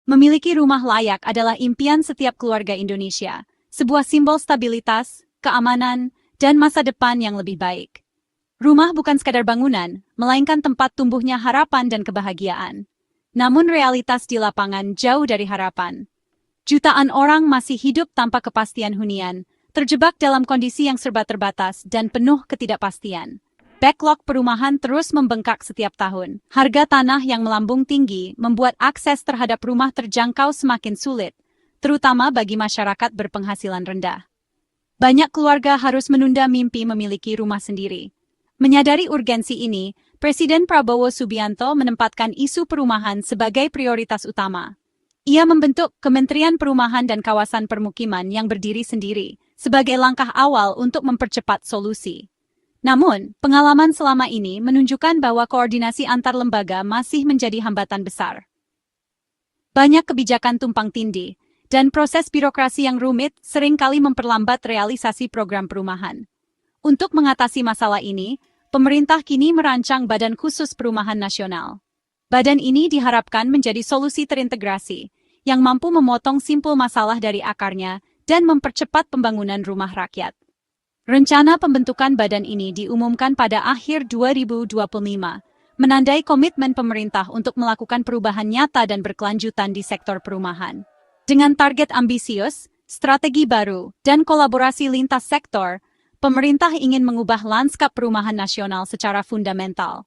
Memiliki rumah layak adalah impian setiap keluarga Indonesia, sebuah simbol stabilitas, keamanan, dan masa depan yang lebih baik. Rumah bukan sekadar bangunan, melainkan tempat tumbuhnya harapan dan kebahagiaan. Namun realitas di lapangan jauh dari harapan. Jutaan orang masih hidup tanpa kepastian hunian, terjebak dalam kondisi yang serba terbatas dan penuh ketidakpastian. Backlog perumahan terus membengkak setiap tahun. Harga tanah yang melambung tinggi membuat akses terhadap rumah terjangkau semakin sulit, terutama bagi masyarakat berpenghasilan rendah. Banyak keluarga harus menunda mimpi memiliki rumah sendiri. Menyadari urgensi ini, Presiden Prabowo Subianto menempatkan isu perumahan sebagai prioritas utama. Ia membentuk Kementerian Perumahan dan Kawasan Permukiman yang berdiri sendiri, sebagai langkah awal untuk mempercepat solusi. Namun, pengalaman selama ini menunjukkan bahwa koordinasi antar lembaga masih menjadi hambatan besar. Banyak kebijakan tumpang tindih, dan proses birokrasi yang rumit seringkali memperlambat realisasi program perumahan. Untuk mengatasi masalah ini, pemerintah kini merancang Badan Khusus Perumahan Nasional. Badan ini diharapkan menjadi solusi terintegrasi, yang mampu memotong simpul masalah dari akarnya dan mempercepat pembangunan rumah rakyat. Rencana pembentukan badan ini diumumkan pada akhir 2025, menandai komitmen pemerintah untuk melakukan perubahan nyata dan berkelanjutan di sektor perumahan. Dengan target ambisius, strategi baru, dan kolaborasi lintas sektor, pemerintah ingin mengubah lanskap perumahan nasional secara fundamental.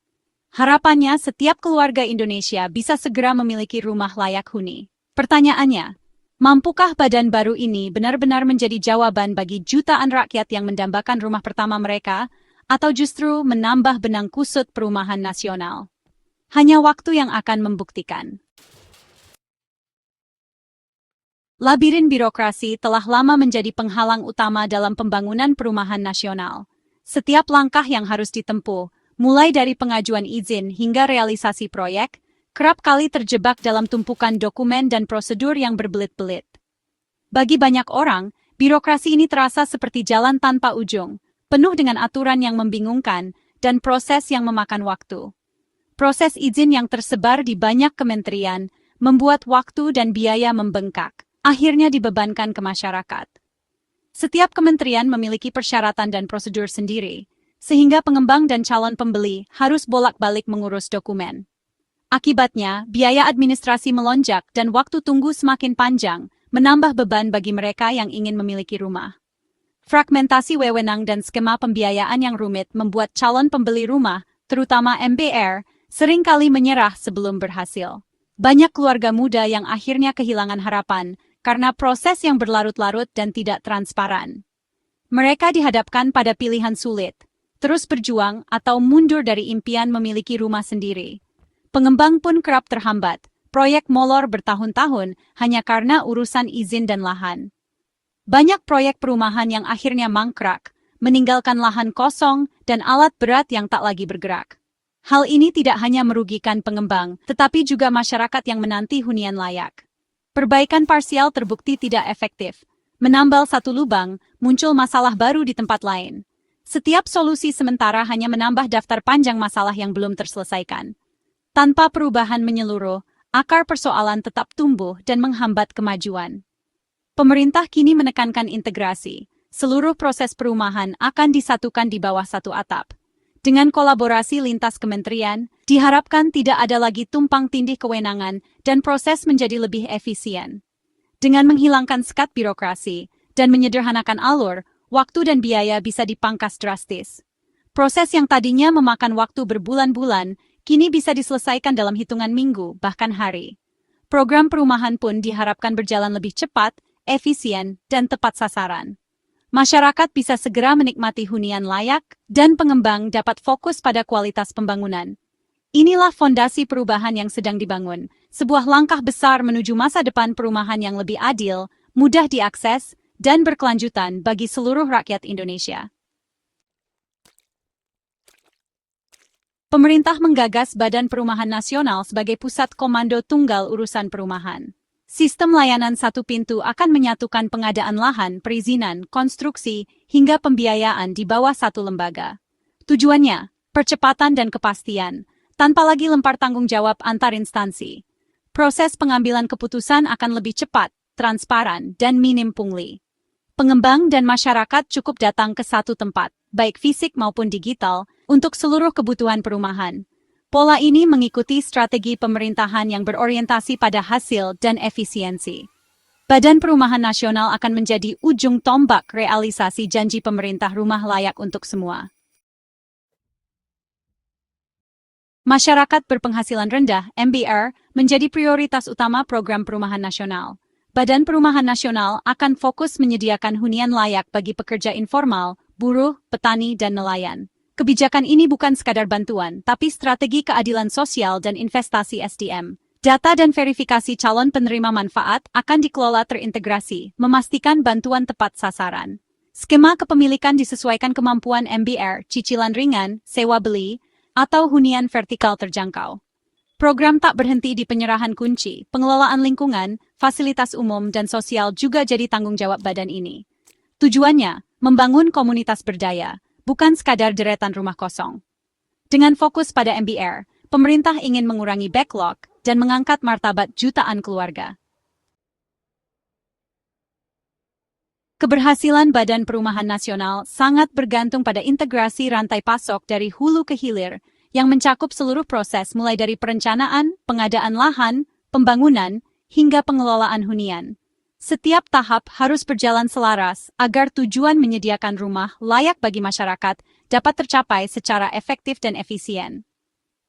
Harapannya setiap keluarga Indonesia bisa segera memiliki rumah layak huni. Pertanyaannya, mampukah badan baru ini benar-benar menjadi jawaban bagi jutaan rakyat yang mendambakan rumah pertama mereka, atau justru menambah benang kusut perumahan nasional? Hanya waktu yang akan membuktikan. Labirin birokrasi telah lama menjadi penghalang utama dalam pembangunan perumahan nasional. Setiap langkah yang harus ditempuh, mulai dari pengajuan izin hingga realisasi proyek, kerap kali terjebak dalam tumpukan dokumen dan prosedur yang berbelit-belit. Bagi banyak orang, birokrasi ini terasa seperti jalan tanpa ujung, penuh dengan aturan yang membingungkan dan proses yang memakan waktu. Proses izin yang tersebar di banyak kementerian membuat waktu dan biaya membengkak, akhirnya dibebankan ke masyarakat. Setiap kementerian memiliki persyaratan dan prosedur sendiri, sehingga pengembang dan calon pembeli harus bolak-balik mengurus dokumen. Akibatnya, biaya administrasi melonjak dan waktu tunggu semakin panjang, menambah beban bagi mereka yang ingin memiliki rumah. Fragmentasi wewenang dan skema pembiayaan yang rumit membuat calon pembeli rumah, terutama MBR, seringkali menyerah sebelum berhasil. Banyak keluarga muda yang akhirnya kehilangan harapan karena proses yang berlarut-larut dan tidak transparan. Mereka dihadapkan pada pilihan sulit, terus berjuang atau mundur dari impian memiliki rumah sendiri. Pengembang pun kerap terhambat, proyek molor bertahun-tahun hanya karena urusan izin dan lahan. Banyak proyek perumahan yang akhirnya mangkrak, meninggalkan lahan kosong dan alat berat yang tak lagi bergerak. Hal ini tidak hanya merugikan pengembang, tetapi juga masyarakat yang menanti hunian layak. Perbaikan parsial terbukti tidak efektif. Menambal satu lubang, muncul masalah baru di tempat lain. Setiap solusi sementara hanya menambah daftar panjang masalah yang belum terselesaikan. Tanpa perubahan menyeluruh, akar persoalan tetap tumbuh dan menghambat kemajuan. Pemerintah kini menekankan integrasi. Seluruh proses perumahan akan disatukan di bawah satu atap. Dengan kolaborasi lintas kementerian, diharapkan tidak ada lagi tumpang tindih kewenangan dan proses menjadi lebih efisien. Dengan menghilangkan sekat birokrasi dan menyederhanakan alur, waktu dan biaya bisa dipangkas drastis. Proses yang tadinya memakan waktu berbulan-bulan, kini bisa diselesaikan dalam hitungan minggu, bahkan hari. Program perumahan pun diharapkan berjalan lebih cepat, efisien, dan tepat sasaran. Masyarakat bisa segera menikmati hunian layak, dan pengembang dapat fokus pada kualitas pembangunan. Inilah fondasi perubahan yang sedang dibangun, sebuah langkah besar menuju masa depan perumahan yang lebih adil, mudah diakses, dan berkelanjutan bagi seluruh rakyat Indonesia. Pemerintah menggagas Badan Perumahan Nasional sebagai pusat komando tunggal urusan perumahan. Sistem layanan satu pintu akan menyatukan pengadaan lahan, perizinan, konstruksi, hingga pembiayaan di bawah satu lembaga. Tujuannya, percepatan dan kepastian, tanpa lagi lempar tanggung jawab antar instansi. Proses pengambilan keputusan akan lebih cepat, transparan, dan minim pungli. Pengembang dan masyarakat cukup datang ke satu tempat, baik fisik maupun digital, untuk seluruh kebutuhan perumahan. Pola ini mengikuti strategi pemerintahan yang berorientasi pada hasil dan efisiensi. Badan Perumahan Nasional akan menjadi ujung tombak realisasi janji pemerintah rumah layak untuk semua. Masyarakat berpenghasilan rendah (MBR) menjadi prioritas utama program perumahan nasional. Badan Perumahan Nasional akan fokus menyediakan hunian layak bagi pekerja informal, buruh, petani, dan nelayan. Kebijakan ini bukan sekadar bantuan, tapi strategi keadilan sosial dan investasi SDM. Data dan verifikasi calon penerima manfaat akan dikelola terintegrasi, memastikan bantuan tepat sasaran. Skema kepemilikan disesuaikan kemampuan MBR, cicilan ringan, sewa beli, atau hunian vertikal terjangkau. Program tak berhenti di penyerahan kunci, pengelolaan lingkungan, fasilitas umum dan sosial juga jadi tanggung jawab badan ini. Tujuannya, membangun komunitas berdaya, bukan sekadar deretan rumah kosong. Dengan fokus pada MBR, pemerintah ingin mengurangi backlog dan mengangkat martabat jutaan keluarga. Keberhasilan Badan Perumahan Nasional sangat bergantung pada integrasi rantai pasok dari hulu ke hilir yang mencakup seluruh proses mulai dari perencanaan, pengadaan lahan, pembangunan, hingga pengelolaan hunian. Setiap tahap harus berjalan selaras agar tujuan menyediakan rumah layak bagi masyarakat dapat tercapai secara efektif dan efisien.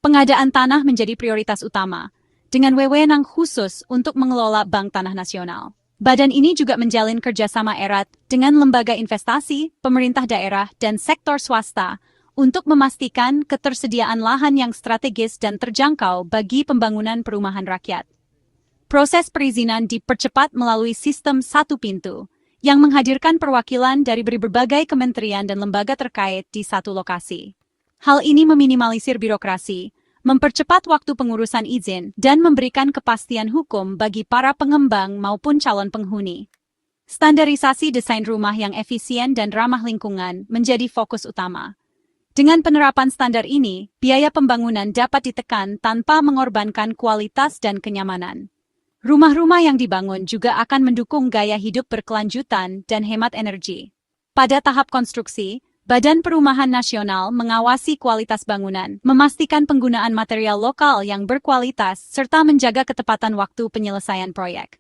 Pengadaan tanah menjadi prioritas utama, dengan wewenang khusus untuk mengelola Bank Tanah Nasional. Badan ini juga menjalin kerjasama erat dengan lembaga investasi, pemerintah daerah, dan sektor swasta untuk memastikan ketersediaan lahan yang strategis dan terjangkau bagi pembangunan perumahan rakyat. Proses perizinan dipercepat melalui sistem satu pintu, yang menghadirkan perwakilan dari berbagai kementerian dan lembaga terkait di satu lokasi. Hal ini meminimalisir birokrasi, mempercepat waktu pengurusan izin, dan memberikan kepastian hukum bagi para pengembang maupun calon penghuni. Standarisasi desain rumah yang efisien dan ramah lingkungan menjadi fokus utama. Dengan penerapan standar ini, biaya pembangunan dapat ditekan tanpa mengorbankan kualitas dan kenyamanan. Rumah-rumah yang dibangun juga akan mendukung gaya hidup berkelanjutan dan hemat energi. Pada tahap konstruksi, Badan Perumahan Nasional mengawasi kualitas bangunan, memastikan penggunaan material lokal yang berkualitas, serta menjaga ketepatan waktu penyelesaian proyek.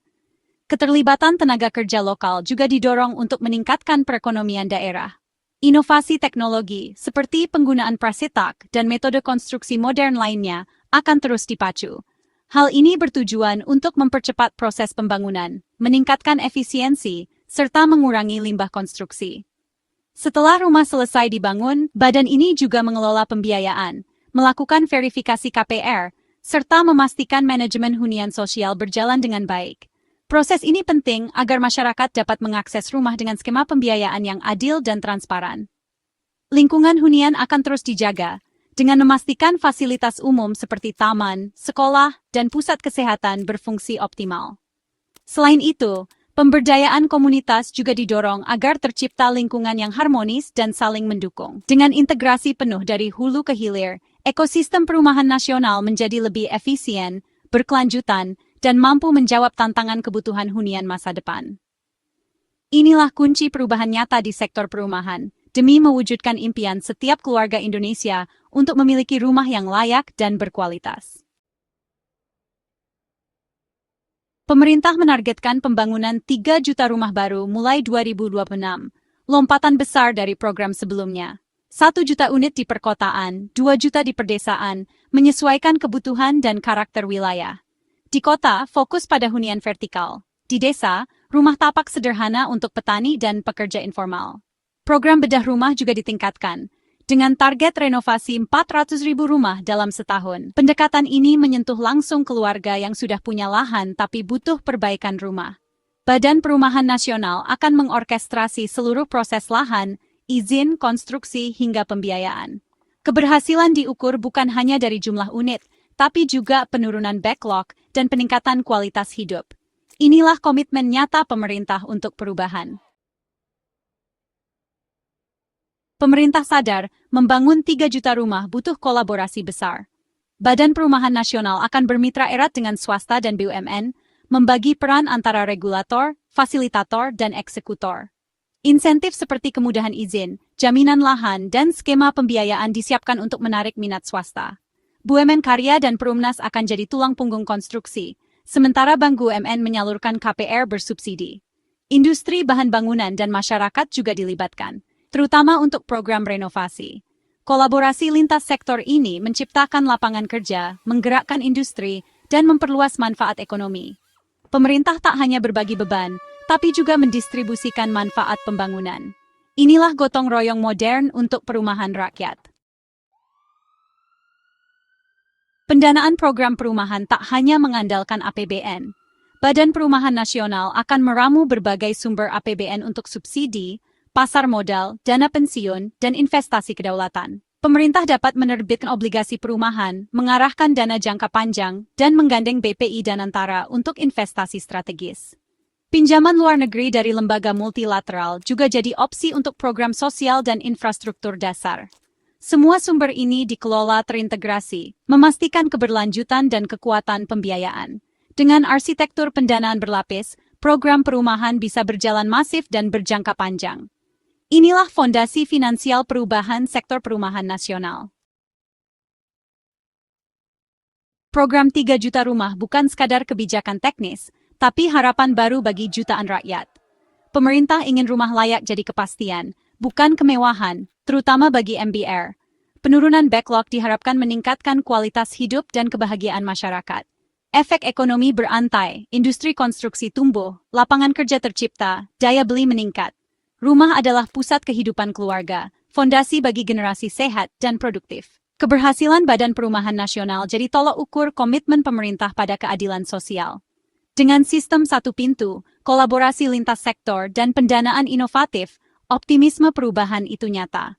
Keterlibatan tenaga kerja lokal juga didorong untuk meningkatkan perekonomian daerah. Inovasi teknologi, seperti penggunaan prasitak dan metode konstruksi modern lainnya, akan terus dipacu. Hal ini bertujuan untuk mempercepat proses pembangunan, meningkatkan efisiensi, serta mengurangi limbah konstruksi. Setelah rumah selesai dibangun, badan ini juga mengelola pembiayaan, melakukan verifikasi KPR, serta memastikan manajemen hunian sosial berjalan dengan baik. Proses ini penting agar masyarakat dapat mengakses rumah dengan skema pembiayaan yang adil dan transparan. Lingkungan hunian akan terus dijaga, dengan memastikan fasilitas umum seperti taman, sekolah, dan pusat kesehatan berfungsi optimal. Selain itu, pemberdayaan komunitas juga didorong agar tercipta lingkungan yang harmonis dan saling mendukung. Dengan integrasi penuh dari hulu ke hilir, ekosistem perumahan nasional menjadi lebih efisien, berkelanjutan, dan mampu menjawab tantangan kebutuhan hunian masa depan. Inilah kunci perubahan nyata di sektor perumahan, demi mewujudkan impian setiap keluarga Indonesia untuk memiliki rumah yang layak dan berkualitas. Pemerintah menargetkan pembangunan 3 juta rumah baru mulai 2026, lompatan besar dari program sebelumnya. 1 juta unit di perkotaan, 2 juta di perdesaan, menyesuaikan kebutuhan dan karakter wilayah. Di kota, fokus pada hunian vertikal. Di desa, rumah tapak sederhana untuk petani dan pekerja informal. Program bedah rumah juga ditingkatkan, dengan target renovasi 400.000 rumah dalam setahun. Pendekatan ini menyentuh langsung keluarga yang sudah punya lahan tapi butuh perbaikan rumah. Badan Perumahan Nasional akan mengorkestrasi seluruh proses lahan, izin, konstruksi, hingga pembiayaan. Keberhasilan diukur bukan hanya dari jumlah unit, tapi juga penurunan backlog dan peningkatan kualitas hidup. Inilah komitmen nyata pemerintah untuk perubahan. Pemerintah sadar, membangun 3 juta rumah butuh kolaborasi besar. Badan Perumahan Nasional akan bermitra erat dengan swasta dan BUMN, membagi peran antara regulator, fasilitator, dan eksekutor. Insentif seperti kemudahan izin, jaminan lahan, dan skema pembiayaan disiapkan untuk menarik minat swasta. BUMN karya dan Perumnas akan jadi tulang punggung konstruksi, sementara Bank BUMN menyalurkan KPR bersubsidi. Industri bahan bangunan dan masyarakat juga dilibatkan, terutama untuk program renovasi. Kolaborasi lintas sektor ini menciptakan lapangan kerja, menggerakkan industri, dan memperluas manfaat ekonomi. Pemerintah tak hanya berbagi beban, tapi juga mendistribusikan manfaat pembangunan. Inilah gotong royong modern untuk perumahan rakyat. Pendanaan program perumahan tak hanya mengandalkan APBN. Badan Perumahan Nasional akan meramu berbagai sumber APBN untuk subsidi, pasar modal, dana pensiun, dan investasi kedaulatan. Pemerintah dapat menerbitkan obligasi perumahan, mengarahkan dana jangka panjang, dan menggandeng BPI dan Antara untuk investasi strategis. Pinjaman luar negeri dari lembaga multilateral juga jadi opsi untuk program sosial dan infrastruktur dasar. Semua sumber ini dikelola terintegrasi, memastikan keberlanjutan dan kekuatan pembiayaan. Dengan arsitektur pendanaan berlapis, program perumahan bisa berjalan masif dan berjangka panjang. Inilah fondasi finansial perubahan sektor perumahan nasional. Program 3 juta rumah bukan sekadar kebijakan teknis, tapi harapan baru bagi jutaan rakyat. Pemerintah ingin rumah layak jadi kepastian, bukan kemewahan, terutama bagi MBR. Penurunan backlog diharapkan meningkatkan kualitas hidup dan kebahagiaan masyarakat. Efek ekonomi berantai, industri konstruksi tumbuh, lapangan kerja tercipta, daya beli meningkat. Rumah adalah pusat kehidupan keluarga, fondasi bagi generasi sehat dan produktif. Keberhasilan Badan Perumahan Nasional jadi tolok ukur komitmen pemerintah pada keadilan sosial. Dengan sistem satu pintu, kolaborasi lintas sektor, dan pendanaan inovatif, optimisme perubahan itu nyata.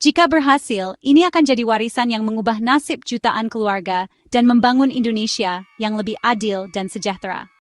Jika berhasil, ini akan jadi warisan yang mengubah nasib jutaan keluarga dan membangun Indonesia yang lebih adil dan sejahtera.